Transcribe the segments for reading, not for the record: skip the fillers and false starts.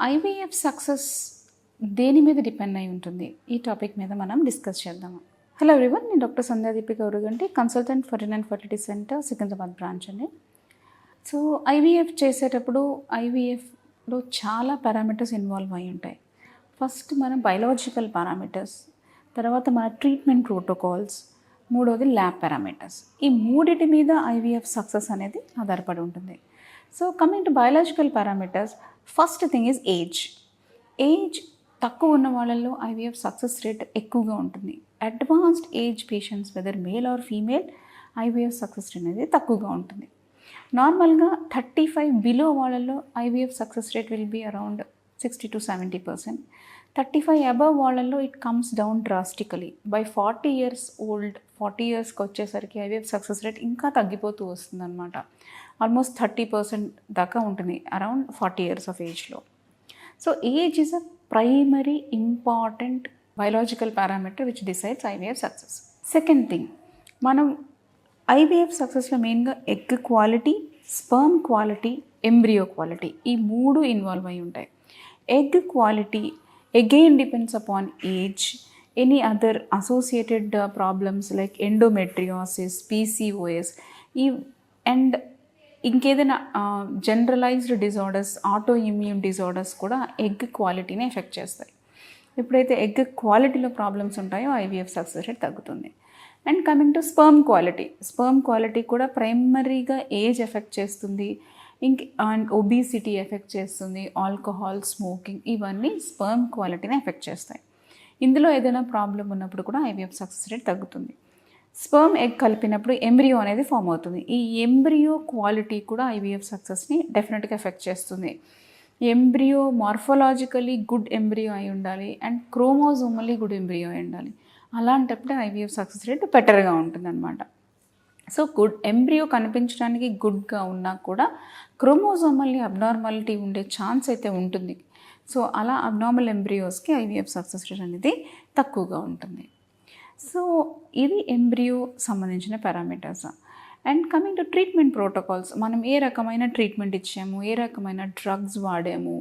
IVF success దేని మీద depend అయి ఉంటుంది? ఈ టాపిక్ మీద మనం డిస్కస్ చేద్దాము. హలో ఎవ్రీవన్, నేను doctor Sandhyadeepika Uruganti, consultant Fertynine fertility centre Secunderabad branch అండి. సో ఐవీఎఫ్ చేసేటప్పుడు ఐవీఎఫ్లో చాలా పారామీటర్స్ ఇన్వాల్వ్ అయి ఉంటాయి. ఫస్ట్ మనం బయలాజికల్ పారామీటర్స్, తర్వాత మన ట్రీట్మెంట్ ప్రోటోకాల్స్, మూడోది ల్యాబ్ పారామీటర్స్. ఈ మూడిటి మీద ఐవీఎఫ్ సక్సెస్ అనేది ఆధారపడి ఉంటుంది. So coming to biological parameters, first thing is age. Age తక్కువ ఉన్న వాళ్ళల్లో ఐవీఎఫ్ సక్సెస్ రేట్ ఎక్కువగా ఉంటుంది. Advanced age patients whether male or female, IVF success rate అనేది తక్కువగా ఉంటుంది. నార్మల్గా 35 బిలో వాళ్ళల్లో IVF success rate will be around 60 to 70%. 35 above వాళ్ళల్లో it comes down drastically. By 40 years old, 40 ఇయర్స్కి వచ్చేసరికి ఐవీఎఫ్ సక్సెస్ రేట్ ఇంకా తగ్గిపోతూ వస్తుందన్నమాట. ఆల్మోస్ట్ 30% దాకా ఉంటుంది అరౌండ్ 40 ఇయర్స్ ఆఫ్ ఏజ్లో. So age is a primary important biological parameter which decides IVF success. Second thing, మనం ఐవీఎఫ్ సక్సెస్లో మెయిన్గా egg quality, sperm quality, embryo quality, ఈ మూడు ఇన్వాల్వ్ అయి ఉంటాయి. Egg quality again depends upon age, any other associated problems like endometriosis, PCOS, and ఇంకేదైనా generalised disorders, auto immune disorders కూడా egg క్వాలిటీని effect చేస్తాయి. ఎప్పుడైతే ఎగ్ క్వాలిటీలో ప్రాబ్లమ్స్ ఉంటాయో ఐవీఎఫ్ సక్సెస్ రేట్ తగ్గుతుంది. And coming to sperm quality కూడా ప్రైమరీగా ఏజ్ ఎఫెక్ట్ చేస్తుంది, అండ్ ఒబీసిటీ ఎఫెక్ట్ చేస్తుంది, ఆల్కహాల్, స్మోకింగ్, ఇవన్నీ స్పర్మ్ క్వాలిటీని ఎఫెక్ట్ చేస్తాయి. ఇందులో ఏదైనా ప్రాబ్లం ఉన్నప్పుడు కూడా ఐవీఎఫ్ సక్సెస్ రేట్ తగ్గుతుంది. స్పర్మ్ ఎగ్ కలిపినప్పుడు ఎంబ్రియో అనేది ఫామ్ అవుతుంది. ఈ ఎంబ్రియో క్వాలిటీ కూడా ఐవీఎఫ్ సక్సెస్ని డెఫినెట్గా ఎఫెక్ట్ చేస్తుంది. ఎంబ్రియో మార్ఫలాజికలీ గుడ్ ఎంబ్రియో అయి ఉండాలి, అండ్ క్రోమోజోమల్లీ గుడ్ ఎంబ్రియో అయి ఉండాలి. అలాంటప్పుడు ఐవీఎఫ్ సక్సెస్ రేట్ బెటర్గా ఉంటుంది అన్నమాట. సో గుడ్ ఎంబ్రియో కనిపించడానికి గుడ్గా ఉన్నా కూడా క్రోమోజోమల్లీ అబ్నార్మాలిటీ ఉండే ఛాన్స్ అయితే ఉంటుంది. సో అలా అబ్నార్మల్ ఎంబ్రియోస్కి ఐవీఎఫ్ సక్సెస్ రేట్ అనేది తక్కువగా ఉంటుంది. సో ఇది ఎంబ్రియో సంబంధించిన parameters. And coming to treatment protocols, మనం ఏ రకమైన ట్రీట్మెంట్ ఇచ్చాము, ఏ రకమైన డ్రగ్స్ వాడాము,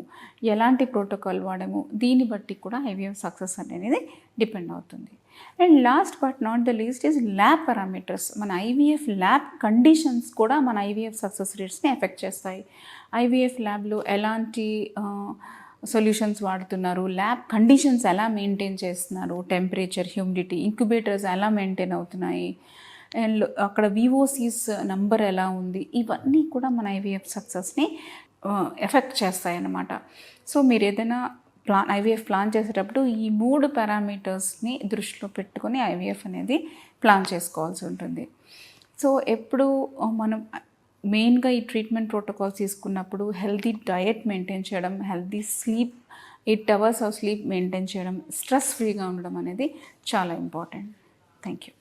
ఎలాంటి ప్రోటోకాల్ వాడాము, దీన్ని బట్టి కూడా ఐవీఎఫ్ సక్సెస్ అనేది డిపెండ్ అవుతుంది. And last but not the least is lab parameters. మన ఐవీఎఫ్ ల్యాబ్ కండిషన్స్ కూడా మన ఐవీఎఫ్ సక్సెస్ రేట్స్ని ఎఫెక్ట్ చేస్తాయి. ఐవీఎఫ్ ల్యాబ్లో ఎలాంటి సొల్యూషన్స్ వాడుతున్నారు, ల్యాబ్ కండిషన్స్ ఎలా మెయింటైన్ చేస్తున్నారు, టెంపరేచర్, హ్యూమిడిటీ, ఇంక్యుబేటర్స్ ఎలా మెయింటైన్ అవుతున్నాయి, అండ్ అక్కడ విఓసీస్ నంబర్ ఎలా ఉంది, ఇవన్నీ కూడా మన ఐవీఎఫ్ సక్సెస్ని ఎఫెక్ట్ చేస్తాయి అన్నమాట. సో మీరు ఏదైనా ఐవీఎఫ్ ప్లాన్ చేసేటప్పుడు ఈ 3 పారామీటర్స్ని దృష్టిలో పెట్టుకొని ఐవీఎఫ్ అనేది ప్లాన్ చేసుకోవాల్సి ఉంటుంది. సో ఎప్పుడు మనం మెయిన్గా ఈ ట్రీట్మెంట్ ప్రోటోకాల్స్ తీసుకున్నప్పుడు హెల్తీ డయట్ మెయింటైన్ చేయడం, healthy sleep, 8 hours of sleep maintain చేయడం, స్ట్రెస్ ఫ్రీగా ఉండడం అనేది చాలా ఇంపార్టెంట్. Thank you.